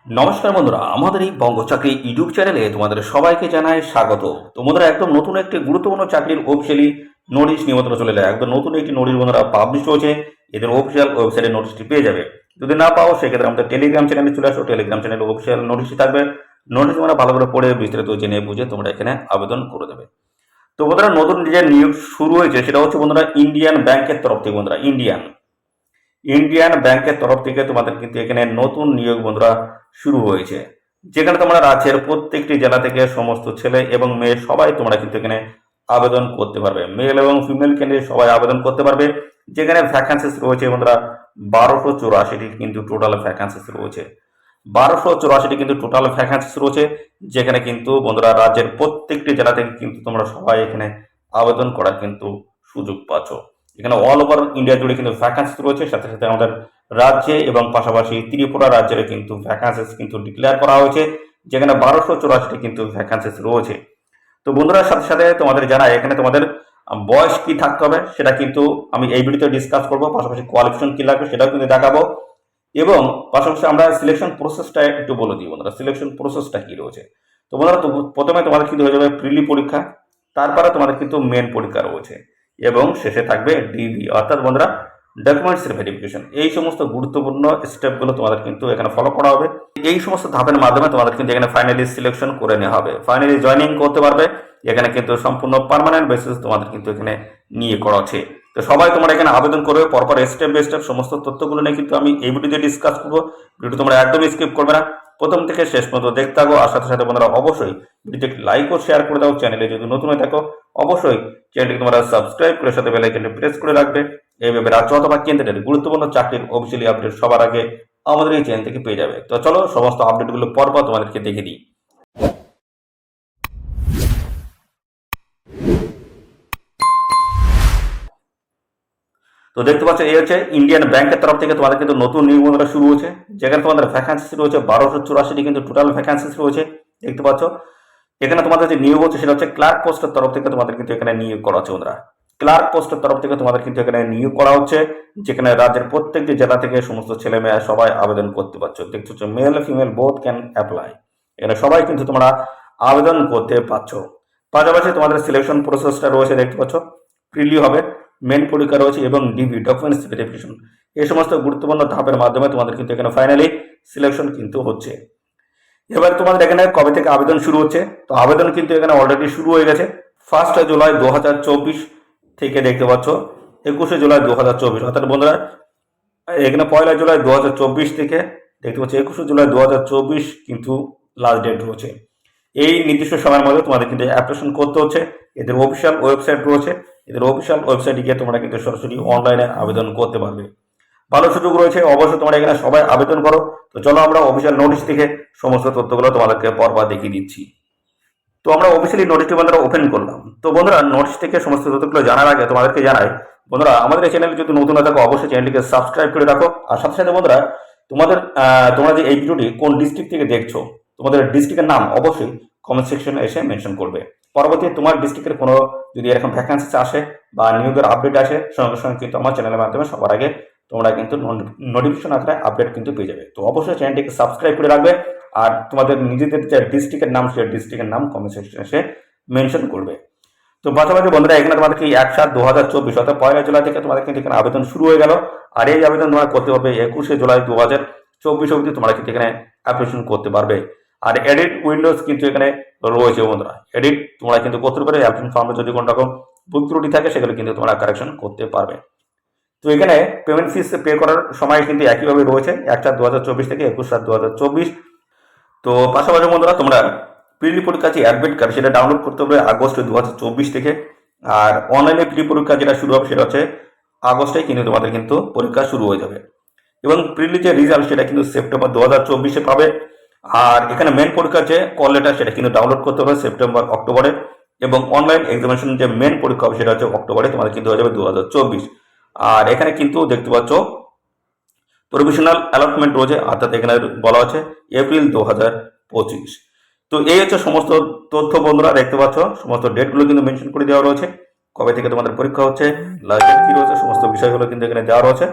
নমস্কার বন্ধুরা, আমাদের এই বঙ্গ চাকরি ইউটিউব চ্যানেলে তোমাদের সবাইকে জানাই স্বাগত। তো বন্ধুরা, একদম নতুন একটি গুরুত্বপূর্ণ চাকরির অফিসিয়ালি নোটিশ নিমন্ত্রণ চলে এলো। একদম নতুন একটি নোটিশ বন্ধুরা পাবলিশ হয়েছে। এদের অফিসিয়াল ওয়েবসাইটে নোটিশটি পেয়ে যাবে। যদি না পাও সেক্ষেত্রে আমাদের টেলিগ্রাম চ্যানেলে চলে আসো। টেলিগ্রাম চ্যানেলে অফিসিয়াল নোটিশটি থাকবে। নোটিশ তোমরা ভালো করে পড়ে বিস্তারিত জেনে বুঝে তোমরা এখানে আবেদন করে দেবে। তো বন্ধুরা, নতুন যে নিয়োগ শুরু হয়েছে সেটা হচ্ছে বন্ধুরা ইন্ডিয়ান ব্যাংকের তরফ থেকে। বন্ধুরা, ইন্ডিয়ান ব্যাংকের তরফ থেকে তোমাদের কিন্তু এখানে নতুন নিয়োগ বন্ধুরা শুরু হয়েছে, যেখানে তোমরা রাজ্যের প্রত্যেকটি জেলা থেকে সমস্ত ছেলে এবং মেয়ে সবাই তোমরা কিন্তু এখানে আবেদন করতে পারবে। মেল এবং ফিমেল ক্যান্ডিডেট সবাই আবেদন করতে পারবে। যেখানে ভ্যাকান্সিস রয়েছে বন্ধুরা 1284টি কিন্তু টোটাল ভ্যাকান্সিস রয়েছে। 1284টি কিন্তু টোটাল ভ্যাকান্সিস রয়েছে, যেখানে কিন্তু বন্ধুরা রাজ্যের প্রত্যেকটি জেলা থেকে কিন্তু তোমরা সবাই এখানে আবেদন করার কিন্তু সুযোগ পাচ্ছ। এখানে অল ওভার ইন্ডিয়া জুড়ে কিন্তু ভ্যাকান্সি রয়েছে। সাথে সাথে আমাদের রাজ্যে এবং পাশাপাশি ত্রিপুরা রাজ্যের কিন্তু ভ্যাকান্সিস কিন্তু ডিক্লেয়ার করা হয়েছে, যেখানে 1284টি কিন্তু ভ্যাকান্সিস রয়েছে। তো বন্ধুরা, সাথে সাথে তোমাদের জানাই এখানে তোমাদের বয়স কি থাকতে হবে সেটা কিন্তু আমি এই ভিডিওতে ডিসকাস করবো। পাশাপাশি কোয়ালিফিকেশন কি লাগবে সেটাও কিন্তু দেখাবো, এবং পাশাপাশি আমরা সিলেকশন প্রসেসটা একটু বলে দিই বন্ধুরা, সিলেকশন প্রসেসটা কি রয়েছে। তো বন্ধুরা, প্রথমে তোমাদের কিন্তু হয়ে যাবে প্রিলি পরীক্ষা, তারপরে তোমাদের কিন্তু মেন পরীক্ষা রয়েছে, এবং শেষে থাকবে ডিবি অর্থাৎ বন্ধুরা ডকুমেন্টস ভেরিফিকেশন। এই সমস্ত গুরুত্বপূর্ণ স্টেপগুলো তোমাদের কিন্তু এখানে ফলো করা হবে। এই সমস্ত ধাপের মাধ্যমে তোমাদের কিন্তু এখানে ফাইনালি সিলেকশন করে নেওয়া হবে, ফাইনালি জয়েনিং করতে পারবে। এখানে কিন্তু সম্পূর্ণ পার্মানেন্ট বেসিস তোমাদের কিন্তু এখানে নিয়ে করা আছে। তো সবাই তোমরা এখানে আবেদন করবে, পরপর স্টেপ বাই স্টেপ সমস্ত তথ্যগুলো নিয়ে কিন্তু আমি এই ভিডিওতে ডিসকাস করবো। ভিডিও তোমরা একদমই স্কিপ করবে না, প্রথম থেকে শেষ পর্যন্ত দেখতে থাকো। আর সাথে সাথে বন্ধুরা অবশ্যই ভিডিওতে একটি লাইক ও শেয়ার করে দাও। চ্যানেলে যদি নতুন হয়ে থাকো অবশ্যই চ্যানেলটিকে তোমরা সাবস্ক্রাইব করে সাথে বেল আইকনটি প্রেস করে রাখবে। এইভাবে রাজ্য অথবা কেন্দ্রের গুরুত্বপূর্ণ চাকরির অফিসিয়ালি আপডেট সবার আগে আমাদের এই চ্যানেল থেকে পেয়ে যাবে। তো চলো সমস্ত আপডেটগুলো পরপর তোমাদেরকে দেখে দিই। তো দেখতে পাচ্ছ এই হচ্ছে ইন্ডিয়ান ব্যাংকের তরফ থেকে তোমাদের কিন্তু নতুন নিয়োগটা শুরু হয়েছে, যেখানে তোমাদের ভ্যাকান্সি রয়েছে 1284টি কিন্তু টোটাল ভ্যাকান্সি রয়েছে। দেখতে পাচ্ছ এখানে তোমাদের যে নিয়োগ হচ্ছে সেটা হচ্ছে ক্লার্ক পোস্টের তরফ থেকে তোমাদের কিন্তু এখানে নিয়োগ করা হচ্ছে বন্ধুরা। ক্লার্ক পোস্টের তরফ থেকে তোমাদের কিন্তু এখানে নিয়োগ করা হচ্ছে, যেখানে রাজ্যের প্রত্যেকটি জেলা থেকে সমস্ত ছেলে মেয়ে সবাই আবেদন করতে পারছো। দেখতে পাচ্ছ male female both can apply. এখানে সবাই কিন্তু তোমরা আবেদন করতে পারছো। পাশাপাশি তোমাদের সিলেকশন প্রসেসটা রয়েছে, দেখতে পাচ্ছ প্রিলি হবে, মেন পরীক্ষা রয়েছে এবং ডিবি ডকুমেন্টস ভেরিফিকেশন। এই সমস্ত গুরুত্বপূর্ণ ধাপের মাধ্যমে তোমাদের কিন্তু এখানে ফাইনালি সিলেকশন কিন্তু হচ্ছে। এবার তোমাদের এখানে কবে থেকে আবেদন শুরু হচ্ছে, তো আবেদন কিন্তু এখানে অলরেডি শুরু হয়ে গেছে। 1 জুলাই 2024 থেকে দেখতে পাচ্ছ 21 জুলাই 2024, অর্থাৎ বন্ধুরা এখানে 1 জুলাই 2024 থেকে দেখতে পাচ্ছ 21 জুলাই 2024 কিন্তু লাস্ট ডেট রয়েছে। এই নির্দিষ্ট সময়ের মধ্যে তোমাদের কিন্তু অ্যাপ্লিকেশন করতে হচ্ছে। এদের অফিসিয়াল ওয়েবসাইট রয়েছে, এদের অফিসিয়াল ওয়েবসাইটে গিয়ে তোমরা কিন্তু সরাসরি অনলাইনে আবেদন করতে পারবে। ভালো সুযোগ রয়েছে, অবশ্যই তোমরা এখানে সবাই আবেদন করো। তো চলো আমরা অফিসিয়াল নোটিশ থেকে সমস্ত তথ্যগুলো তোমাদেরকে পরপর দেখিয়ে দিচ্ছি। তো আমরা অফিসিয়ালি নোটিশটি বন্ধুরা ওপেন করলাম। তো বন্ধুরা নোটিশ থেকে সমস্ত তথ্যগুলো জানার আগে তোমাদেরকে জানাই বন্ধুরা, আমাদের এই চ্যানেলে যদি নতুন হয়ে থাকো অবশ্যই চ্যানেলটিকে সাবস্ক্রাইব করে রাখো। আর সাথে সাথে বন্ধুরা তোমরা যে এই ভিডিওটি কোন ডিস্ট্রিক্ট থেকে দেখছো তোমাদের ডিস্ট্রিক্টের নাম অবশ্যই কমেন্ট সেকশনে এসে মেনশন করবে। পরবর্তী তোমার ডিস্ট্রিক্টের কোনো যদি এরকম ভ্যাকান্সি আসে বা নিয়োগের আপডেট আসে সঙ্গে সঙ্গে কিন্তু আমার চ্যানেলের মাধ্যমে সবার আগে তোমরা কিন্তু নোটিফিকেশন আকারে আপডেট কিন্তু পেয়ে যাবে। তো অবশ্যই চ্যানেলটিকে সাবস্ক্রাইব করে রাখবে। আর তোমাদের নিজেদের যে ডিস্ট্রিক্টের নাম সেই ডিস্ট্রিক্টের নাম কমেন্ট সেকশনে এসে মেনশন করবে। তো পাশাপাশি বন্ধুরা এখানে তোমাদেরকে 1/7/2024 অর্থাৎ 1 জুলাই থেকে তোমাদের কিন্তু এখানে আবেদন শুরু হয়ে গেল। আর এই আবেদন তোমরা করতে পারবে 21 জুলাই 2024 অবধি তোমরা কিন্তু এখানে অ্যাপ্লিকেশন করতে পারবে। আর এডিট উইন্ডোজ কিন্তু এখানে রয়েছে বন্ধুরা, এডিট তোমরা কিন্তু করতে পারবে। অ্যাপ্লিকেশন ফর্মে যদি কোনো রকম ভুল ত্রুটি থাকে সেগুলো কিন্তু তোমরা কারেকশন করতে পারবে। তো এখানে পেমেন্ট ফিস পে করার সময় কিন্তু একইভাবে রয়েছে 1/7/2024 থেকে 21/7/2024। তো পাশাপাশি বন্ধুরা তোমরা প্রিলি পরীক্ষা যে অ্যাডমিট কার্ড সেটা ডাউনলোড করতে হবে আগস্ট 2024 থেকে। আর অনলাইনে প্রি পরীক্ষা যেটা শুরু হবে সেটা হচ্ছে আগস্টে কিন্তু তোমাদের কিন্তু পরীক্ষা শুরু হয়ে যাবে, এবং প্রিলি যে রেজাল্ট সেটা কিন্তু সেপ্টেম্বর 2024 পাবে। আর এখানে মেন পরীক্ষার যে কল লেটার সেটা কিন্তু ডাউনলোড করতে হবে সেপ্টেম্বর অক্টোবরে, এবং অনলাইন এক্সামিনেশন যে মেন পরীক্ষা হবে সেটা হচ্ছে অক্টোবরে তোমাদের কিন্তু হয়ে যাবে 2024। আর এখানে কিন্তু দেখতে পাচ্ছ প্রভিশনাল অ্যালটমেন্ট রয়েছে, অর্থাৎ এখানে বলা আছে এপ্রিল 2025। তো এই হচ্ছে সমস্ত তথ্য বন্ধুরা, দেখতে পাচ্ছ সমস্ত ডেটগুলো কিন্তু মেনশন করে দেওয়া রয়েছে, কবে থেকে তোমাদের পরীক্ষা হচ্ছে, লাস্ট ডেট কি রয়েছে, সমস্ত বিষয়গুলো কিন্তু এখানে দেওয়া রয়েছে।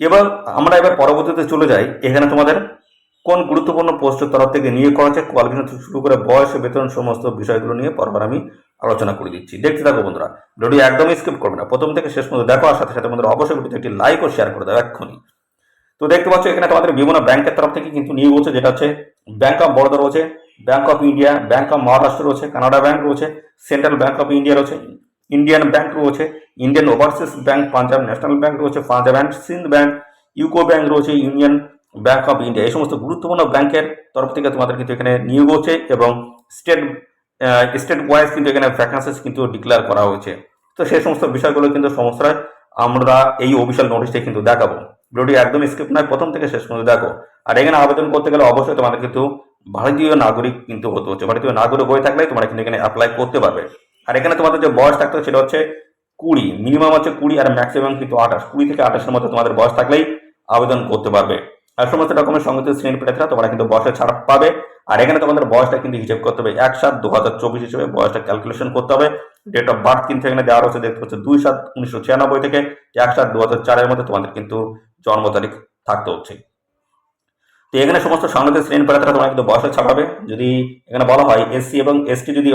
এবার আমরা পরবর্তীতে চলে যাই। এখানে তোমাদের কোন গুরুত্বপূর্ণ পোস্টের তরফ থেকে নিয়োগ করা হচ্ছে, কোয়ালিফিকেশন থেকে শুরু করে বয়স, বেতন, সমস্ত বিষয়গুলো নিয়ে পরপর আমি আলোচনা করে দিচ্ছি। দেখতে থাকো বন্ধুরা, ভিডিওটি একদমই স্কিপ করবে না, প্রথম থেকে শেষ পর্যন্ত দেখো, আর সাথে সাথে বন্ধুরা অবশ্যই ভিডিওতে একটি লাইক ও শেয়ার করে দাও এক্ষুনি। তো দেখতে পাচ্ছ এখানে তোমাদের বিভিন্ন ব্যাংকের তরফ থেকে কিন্তু নিয়োগ হচ্ছে, যেটা হচ্ছে ব্যাংক অফ বরোদা রয়েছে, bank of India, bank of Maharashtra রয়েছে, কানাডা ব্যাংক রয়েছে, সেন্ট্রাল ব্যাংক অফ ইন্ডিয়া রয়েছে, ইন্ডিয়ান ব্যাংক রয়েছে, Indian overseas bank, Punjab national bank রয়েছে, Punjab and Sind bank, UCO bank রয়েছে, ইউনিয়ন ব্যাংক অফ ইন্ডিয়া। এই সমস্ত গুরুত্বপূর্ণ ব্যাংকের তরফ থেকে তোমাদের কিন্তু এখানে নিয়োগ হচ্ছে এবং স্টেট স্টেট ওয়াইজ কিন্তু এখানে ভ্যাকান্সিস কিন্তু ডিক্লেয়ার করা হয়েছে। তো সেই সমস্ত বিষয়গুলো কিন্তু সমস্যায় আমরা এই অফিসিয়াল নোটিশে কিন্তু দেখাবো। ভিডিওটি একদম স্কিপ নয়, প্রথম থেকে শেষ পর্যন্ত দেখো। আর এখানে আবেদন করতে গেলে অবশ্যই তোমাদের কিন্তু ভারতীয় নাগরিক কিন্তু হতে হচ্ছে, ভারতীয় নাগরিক হয়ে থাকলে তোমরা কিন্তু এখানে অ্যাপ্লাই করতে পারবে। আর এখানে তোমাদের যে বয়স থাকতে সেটা হচ্ছে 20, মিনিমাম হচ্ছে 20 আর ম্যাক্সিমাম কিন্তু 28, 20 থেকে 28-এর মধ্যে তোমাদের বয়স থাকলেই আবেদন করতে পারবে। আর সমস্ত ডকুমেন্ট সংগঠিত শ্রেণী প্রার্থীরা তোমরা কিন্তু বয়সের ছাড় পাবে। আর এখানে তোমাদের বয়সটা কিন্তু হিসেব করতে হবে 1/7/2024 হিসেবে বয়সটা ক্যালকুলেশন করতে হবে। ডেট অফ বার্থ কিন্তু এখানে দেওয়া রয়েছে, দেখতে পাচ্ছ 2/7/1996 থেকে 1/7/2004-এর মধ্যে তোমাদের কিন্তু জন্ম তারিখ থাকতে হচ্ছে। তো এখানে সমস্ত সংগঠিত শ্রেণী প্রার্থীরা তোমরা কিন্তু বয়সে ছাড় পাবে। যদি এখানে বলা হয় এসসি এবং এসটি যদি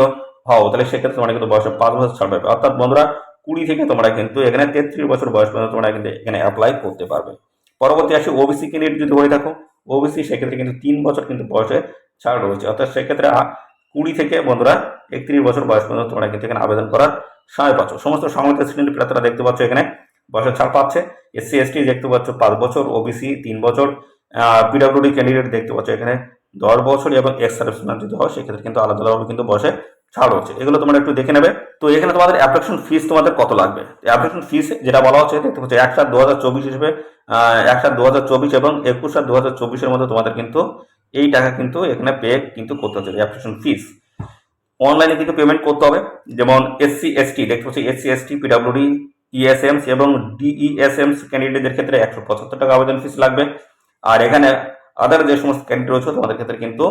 হও, তাহলে সেক্ষেত্রে তোমরা কিন্তু বয়সে 5 বছর ছাড় পাবে। অর্থাৎ বন্ধুরা 20 থেকে তোমরা কিন্তু এখানে 33 বছর বয়স পর্যন্ত তোমরা কিন্তু এখানে অ্যাপ্লাই করতে পারবে। পরবর্তী আসে ওবিসি ক্যান্ডিডেট যদি হয়ে থাকো, ওবিসি সেক্ষেত্রে কিন্তু 3 বছর কিন্তু বয়সে ছাড় রয়েছে। অর্থাৎ সেক্ষেত্রে 20 থেকে বন্ধুরা 31 বছর বয়স পর্যন্ত তোমরা কিন্তু এখানে আবেদন করার সময় পাচ্ছ। সমস্ত সংগঠিত শ্রেণীর প্রার্থীরা দেখতে পাচ্ছ এখানে বয়সের ছাড় পাচ্ছে। এসসি এসটি দেখতে পাচ্ছ 5 বছর, ওবিসি 3 বছর, পিডব্লিউডি ক্যান্ডিডেট দেখতে পাচ্ছ এখানে 10 বছর এবং এক্স সার্ভিসম্যান যদি হয় সেক্ষেত্রে কিন্তু আলাদা আলাদাভাবে কিন্তু বয়সে ছাড় হচ্ছে। এগুলো তোমরা একটু দেখে নেবে। তো এখানে তোমাদের অ্যাপ্লিকেশন ফিস তোমাদের কত লাগবে, অ্যাপ্লিকেশন ফিস যেটা বলা হচ্ছে দেখতে পাচ্ছ 1/7/2024 হিসেবে 1/7/2024 এবং 21/7/2024-এর মধ্যে তোমাদের কিন্তু এই টাকা কিন্তু এখানে পে কিন্তু করতে হচ্ছে। অ্যাপ্লিকেশন ফিস অনলাইনে কিন্তু পেমেন্ট করতে হবে। যেমন এসসি এসটি দেখতে পাচ্ছি, এসসি এসটি, পিডব্লিউডি, ইএসএমস এবং ডিইএসএমস ক্যান্ডিডেটদের ক্ষেত্রে 175 টাকা আবেদন ফিস লাগবে। আর এখানে আদার যে সমস্ত ক্যান্ডিডেট রয়েছে তোমাদের ক্ষেত্রে কিন্তু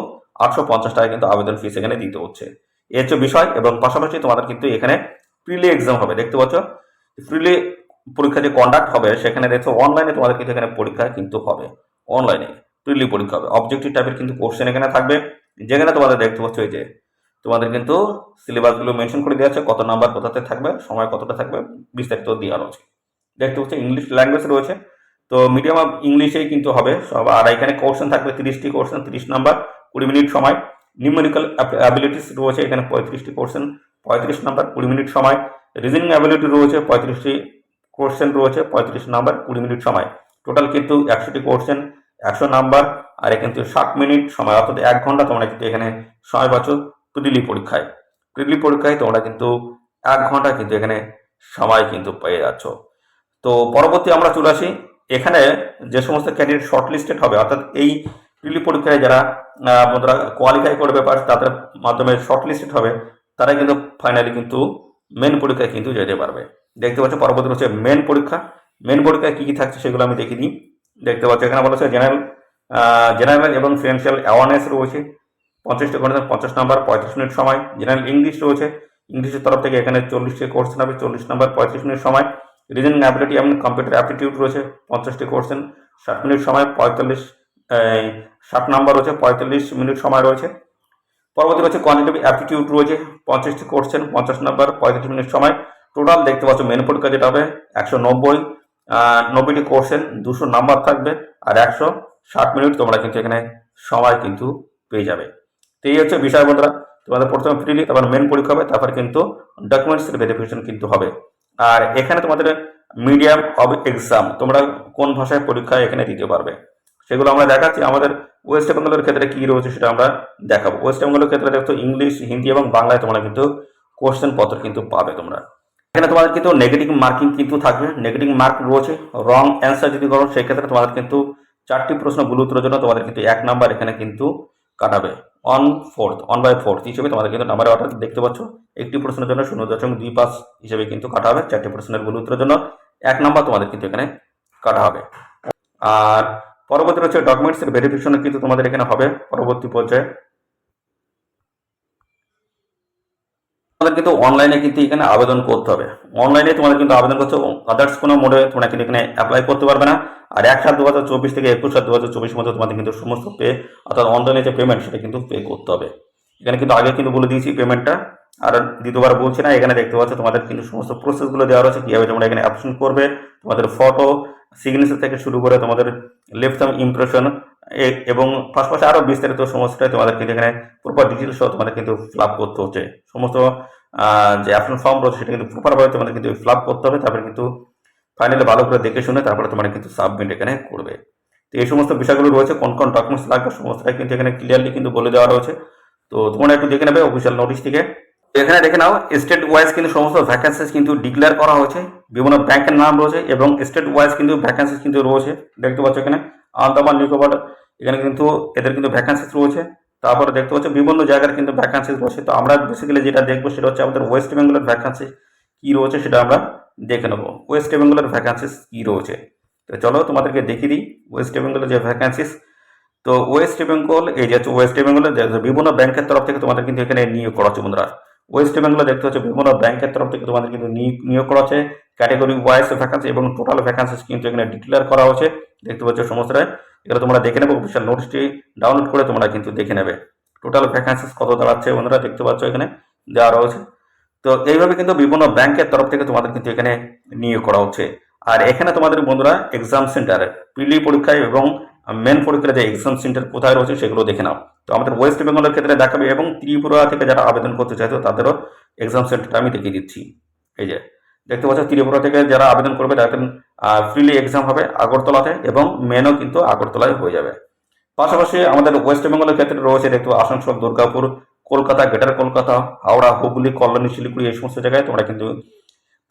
850 টাকা কিন্তু আবেদন ফিস এখানে দিতে হচ্ছে। এই হচ্ছে বিষয়। এবং পাশাপাশি তোমাদের কিন্তু এখানে প্রিলি এক্সাম হবে, দেখতে পাচ্ছ প্রিলি পরীক্ষা যে কন্ডাক্ট হবে সেখানে দেখছো অনলাইনে তোমাদের কিন্তু এখানে পরীক্ষা কিন্তু হবে, অনলাইনে প্রিলি পরীক্ষা হবে। অবজেক্টিভ টাইপের কিন্তু কোশ্চেন এখানে থাকবে, যেখানে তোমাদের দেখতে পাচ্ছ এই যে তোমাদের কিন্তু সিলেবাসগুলো মেনশন করে দেওয়া আছে, কত নাম্বার কোথাতে থাকবে, সময় কতটা থাকবে, বিস্তারিত দেওয়া রয়েছে। দেখতে পাচ্ছ ইংলিশ ল্যাঙ্গুয়েজ রয়েছে, তো মিডিয়াম অফ ইংলিশেই কিন্তু হবে সব। আর এখানে কোশ্চেন থাকবে 30টি কোশ্চেন, 30 নাম্বার, 20 মিনিট সময়। নিউমেরিক্যাল অ্যাবিলিটিস রয়েছে এখানে 35টি কোশ্চেন, 35 নাম্বার, 20 মিনিট সময়। রিজনিং অ্যাবিলিটি রয়েছে 35টি কোশ্চেন রয়েছে, 35 নাম্বার, 20 মিনিট সময়। টোটাল কিন্তু 100টি কোশ্চেন, 100 নাম্বার, আর কিন্তু 60 মিনিট সময়, অর্থাৎ 1 ঘন্টা তোমরা কিন্তু এখানে সময় পাচ্ছ প্রিলি পরীক্ষায়। প্রিলি পরীক্ষায় তোমরা কিন্তু 1 ঘন্টা কিন্তু এখানে সময় কিন্তু পেয়ে যাচ্ছ। তো পরবর্তী আমরা চলে আসি, এখানে যে সমস্ত ক্যান্ডিডেট শর্ট লিস্টেড হবে, অর্থাৎ এই প্রিলি পরীক্ষায় যারা বন্ধুরা কোয়ালিফাই করবে বা তাদের মাধ্যমে শর্ট লিস্টেড হবে, তারা কিন্তু ফাইনালি কিন্তু মেন পরীক্ষায় কিন্তু যেতে পারবে। দেখতে পাচ্ছ পরবর্তী হচ্ছে মেন পরীক্ষা। মেন পরীক্ষায় কী কী থাকছে সেগুলো আমি দেখিয়ে দিই। দেখতে পাচ্ছ এখানে বলা হচ্ছে জেনারেল এবং ফিনান্সিয়াল অ্যাওয়ারনেস রয়েছে 50টি কোশ্চেন, 50 নাম্বার, 35 মিনিট সময়। জেনারেল ইংলিশ রয়েছে, ইংলিশের তরফ থেকে এখানে 40টি কোশ্চেন হবে, 40 নাম্বার, 35 মিনিট সময়। রিজনিং অ্যাবিলিটি এবং কম্পিউটার অ্যাপটিটিউড রয়েছে 50টি কোশ্চেন, 60 মিনিট সময়, 60 নাম্বার রয়েছে, 45 মিনিট সময় রয়েছে। পরবর্তী হচ্ছে কোয়ান্টিটেটিভ অ্যাপটিটিউড রয়েছে 50টি কোশ্চেন, 50 নাম্বার, 35 মিনিট সময়। টোটাল দেখতে পাচ্ছ মেন পরীক্ষা যেটা হবে 190টি কোশ্চেন, 200 নাম্বার থাকবে, আর 160 মিনিট তোমরা কিন্তু এখানে সময় কিন্তু পেয়ে যাবে। তো এই হচ্ছে বিষয় বন্ধুরা। তোমাদের প্রথমে প্রিলি, তারপর মেন পরীক্ষা হবে, তারপর কিন্তু ডকুমেন্টসের ভেরিফিকেশন কিন্তু হবে। আর এখানে তোমাদের মিডিয়াম অব এক্সাম তোমরা কোন ভাষায় পরীক্ষা এখানে দিতে পারবে সেগুলো আমরা দেখাচ্ছি। আমাদের ওয়েস্ট বেঙ্গলের ক্ষেত্রে কি রয়েছে সেটা আমরা দেখাবো। ওয়েস্ট বেঙ্গলের ক্ষেত্রে দেখো ইংলিশ, হিন্দি এবং বাংলায় তোমরা কিন্তু কোশ্চেন পত্র কিন্তু পাবে তোমরা। এখানে তোমাদের কিন্তু নেগেটিভ মার্কিং কিন্তু থাকবে, নেগেটিভ মার্ক রয়েছে। রং অ্যান্সার যদি করো সেক্ষেত্রে তোমাদের কিন্তু 4টি প্রশ্ন ভুল উত্তরের জন্য তোমাদের কিন্তু 1 নাম্বার এখানে কিন্তু কাটাবে। 1/4 হিসেবে তোমাদের কিন্তু নাম্বার অর্ডার দেখতে পাচ্ছ। একটি প্রশ্নের জন্য 0.25 হিসেবে কিন্তু কাটা হবে। 4টি প্রশ্নের ভুল উত্তরের জন্য 1 নাম্বার তোমাদের কিন্তু এখানে কাটা হবে। আর পরবর্তী হচ্ছে ডকুমেন্টসের ভেরিফিকেশন কিন্তু তোমাদের এখানে হবে পরবর্তী পর্যায়ে। তোমাদের কিন্তু অনলাইনে কিন্তু এখানে আবেদন করতে হবে। অনলাইনে তোমাদের কিন্তু আবেদন করতে, আদার্স কোনো মোডে তোমরা কিন্তু এখানে অ্যাপ্লাই করতে পারবে না। আর 1/7/2024 থেকে 21/7/2024 মধ্যে তোমাদের কিন্তু সমস্ত পে, অর্থাৎ অনলাইনে যে পেমেন্ট সেটা কিন্তু পে করতে হবে। এখানে কিন্তু আগে কিন্তু বলে দিয়েছি পেমেন্টটা, আর দ্বিতীয়বার বলছি না। এখানে দেখতে পাচ্ছ তোমাদের কিন্তু সমস্ত প্রসেসগুলো দেওয়া রয়েছে, কীভাবে তোমরা এখানে অ্যাপ্লিকেশন করবে, তোমাদের ফটো, সিগনেচার থেকে শুরু করে তোমাদের লেফট থাম্ব ইমপ্রেশন এবং পাশাপাশি আরও বিস্তারিত সমস্তটাই তোমাদের কিন্তু এখানে প্রপার ডিটেলস সহ তোমাদের কিন্তু ফিল আপ করতে হচ্ছে। সমস্ত যে অ্যাপ্লিকেশন ফর্ম রয়েছে সেটা কিন্তু প্রপারভাবে তোমাদের কিন্তু ফিল আপ করতে হবে। তারপরে কিন্তু ফাইনালি ভালো করে দেখে শুনে তারপরে তোমরা কিন্তু সাবমিট এখানে করবে। তো এই সমস্ত বিষয়গুলো রয়েছে, কোন কোন ডকুমেন্টস লাগবে সমস্তটাই কিন্তু এখানে ক্লিয়ারলি কিন্তু বলে দেওয়া রয়েছে। তো তোমরা একটু দেখে নেবে অফিসিয়াল নোটিশ থেকে। এখানে দেখে নাও স্টেট ওয়াইজ কিন্তু সমস্ত ভ্যাকেন্সিস কিন্তু ডিক্লেয়ার করা হয়েছে, বিভিন্ন ব্যাংকের নাম রয়েছে এবং স্টেট ওয়াইজ কিন্তু ভ্যাকেন্সিস কিন্তু রয়েছে। দেখতে পাচ্ছ এখানে আন্দামান নিকোবর, এখানে কিন্তু এদের কিন্তু ভ্যাকেন্সিস রয়েছে। তারপরে দেখতে পাচ্ছ বিভিন্ন জায়গার কিন্তু ভ্যাকেন্সিস রয়েছে। তো আমরা বেসিক্যালি যেটা দেখবো সেটা হচ্ছে আমাদের ওয়েস্ট বেঙ্গলের ভ্যাকেন্সি কী রয়েছে সেটা আমরা দেখে নেবো। ওয়েস্ট বেঙ্গলের ভ্যাকেন্সিস কী রয়েছে, তো চলো তোমাদেরকে দেখিয়ে দিই ওয়েস্ট বেঙ্গলের যে ভ্যাকেন্সিস। তো ওয়েস্ট বেঙ্গল, এই যে ওয়েস্ট বেঙ্গলের বিভিন্ন ব্যাংকের তরফ থেকে তোমাদের কিন্তু এখানে নিয়োগ করা হচ্ছে বন্ধুরা। ওয়েস্ট বেঙ্গলে দেখতে হচ্ছে বিভিন্ন ব্যাংকের তরফ থেকে তোমাদের কিন্তু নিয়োগ করা হচ্ছে, ক্যাটাগরি ওয়াইজ ভ্যাকেন্সি এবং টোটাল ভ্যাকেন্সিস কিন্তু এখানে ডিক্লেয়ার করা হচ্ছে। দেখতে পাচ্ছ সমস্তটাই এগুলো তোমরা দেখে নেবে, অফিসিয়াল নোটিশটি ডাউনলোড করে তোমরা কিন্তু দেখে নেবে টোটাল ভ্যাকেন্সিস কত দাঁড়াচ্ছে বন্ধুরা। দেখতে পাচ্ছ এখানে দেওয়া রয়েছে। তো এইভাবে কিন্তু বিভিন্ন ব্যাংকের তরফ থেকে তোমাদের কিন্তু এখানে নিয়োগ করা হচ্ছে। আর এখানে তোমাদের বন্ধুরা এক্সাম সেন্টার, প্রিলি পরীক্ষায় এবং মেন পরীক্ষার যে এক্সাম সেন্টার কোথায় রয়েছে সেগুলো দেখে নাও। তো আমাদের ওয়েস্ট বেঙ্গলের ক্ষেত্রে দেখাবে এবং ত্রিপুরা থেকে যারা আবেদন করতে চাইতো তাদেরও এক্সাম সেন্টারটা আমি দেখিয়ে দিচ্ছি। এই যে দেখতে পাচ্ছ ত্রিপুরা থেকে যারা আবেদন করবে তাদের ফ্রিলি এক্সাম হবে আগরতলাতে এবং মেনও কিন্তু আগরতলায় হয়ে যাবে। পাশাপাশি আমাদের ওয়েস্ট বেঙ্গলের ক্ষেত্রে রয়েছে দেখতে আসানসোল, দুর্গাপুর, কলকাতা, গ্রেটার কলকাতা, হাওড়া, হুগলি, কল্যাণী, শিলিগুড়ি, এই সমস্ত জায়গায় তোমরা কিন্তু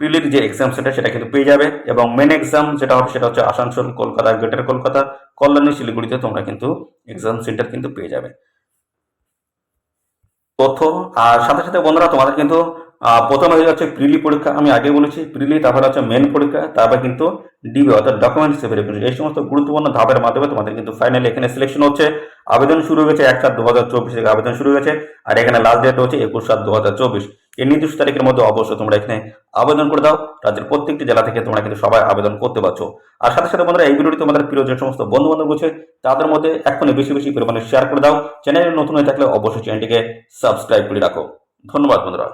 প্রিলির যে এক্সাম সেটা সেটা কিন্তু পেয়ে যাবে এবং মেন এক্সাম যেটা হবে সেটা হচ্ছে আসানসোল, কলকাতা, গ্রেটার কলকাতা, কল্যাণী, শিলিগুড়িতে তোমরা কিন্তু এক্সাম সেন্টার কিন্তু পেয়ে যাবে তথ্য। আর সাথে সাথে বন্ধুরা তোমাদের কিন্তু প্রথমে হয়ে যাচ্ছে প্রিলি পরীক্ষা, আমি আগে বলেছি প্রিলি, তারপরে হচ্ছে মেন পরীক্ষা, তারপর কিন্তু ডিবি অর্থাৎ ডকুমেন্টস ভেরিফিকেশন। এই সমস্ত গুরুত্বপূর্ণ ধাপের মাধ্যমে তোমাদের কিন্তু ফাইনালি এখানে সিলেকশন হচ্ছে। আবেদন শুরু হয়েছে 1/7/2024 থেকে আবেদন শুরু হয়েছে, আর এখানে লাস্ট ডেট হচ্ছে 21/7/2024। এই নির্দিষ্ট তারিখের মধ্যে অবশ্যই তোমরা এখানে আবেদন করে দাও। রাজ্যের প্রত্যেকটি জেলা থেকে তোমরা কিন্তু সবাই আবেদন করতে পারছো। আর সাথে সাথে বন্ধুরা এই ভিডিওটি তোমাদের প্রিয় যে সমস্ত বন্ধু বান্ধব রয়েছে তাদের মধ্যে এখনই বেশি বেশি পরিমাণে শেয়ার করে দাও। চ্যানেলে নতুন হয়ে থাকলে অবশ্যই চ্যানেলটিকে সাবস্ক্রাইব করে রাখো। ধন্যবাদ বন্ধুরা।